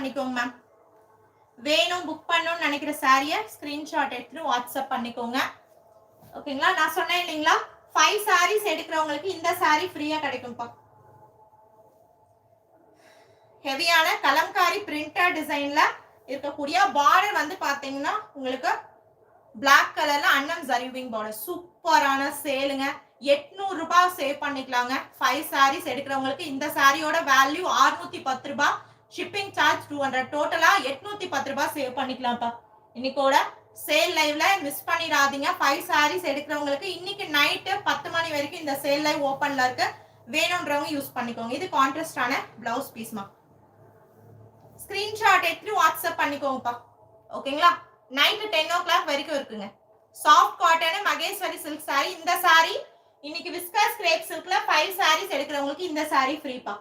பண்ணிக்கோங்க மேம். வேணும் புக் பண்ணணும்னு நினைக்கிற சாரியை ஸ்கிரீன்ஷாட் எடுத்து வாட்ஸ்அப் பண்ணிக்கோங்க. ஓகேங்களா? நான் சொன்னேன் இல்லைங்களா 5 சாரீஸ் எடுக்கிறவங்களுக்கு இந்த சாரி ஃப்ரீயா கிடைக்கும்பா. ஹெவியான கலம்காரி பிரிண்டட் டிசைன்ல இருக்கக்கூடிய பார்டர் வந்து பாத்தீங்கன்னா உங்களுக்கு பிளாக் கலர்ல அன்னம் ஜரிவிங் பார்டர். சூப்பரான சேலுங்க. 800 ரூபாய் சேவ் பண்ணிக்கலாங்க. 5 சாரீஸ் எடுக்கிறவங்களுக்கு இந்த சாரியோட வேல்யூ 610 ரூபாய். Shipping charge 200. டோட்டலா 810 ரூபாய் சேவ் பண்ணிக்கலாம்ப்பா. இன்னைக்கோட சேல் லைவ்ல மிஸ் பண்ணிடாதீங்க. 5 சாரீஸ் எடுக்கிறவங்களுக்கு இன்னைக்கு நைட்டு 10 மணி வரைக்கும் இந்த சேல் லைவ் ஓபன்ல இருக்கு. வேணும்ன்றவங்க யூஸ் பண்ணிக்கோங்க. இது கான்ட்ராஸ்டான பிளவுஸ் பீஸ்மா. ஸ்கிரீன்ஷாட் எடுத்து வாட்ஸ்அப் பண்ணிக்கோங்கப்பா. ஓகேங்களா? நைட்டு 10 o'clock வரைக்கும் இருக்குங்க. Soft cotton Maheswari silk sorry. இந்த சாரி இன்னைக்கு விஸ்கஸ் கிரேப் சில்க்ல 5 சாரீஸ் எடுக்கிறவங்களுக்கு இந்த சாரி ஃப்ரீப்பா.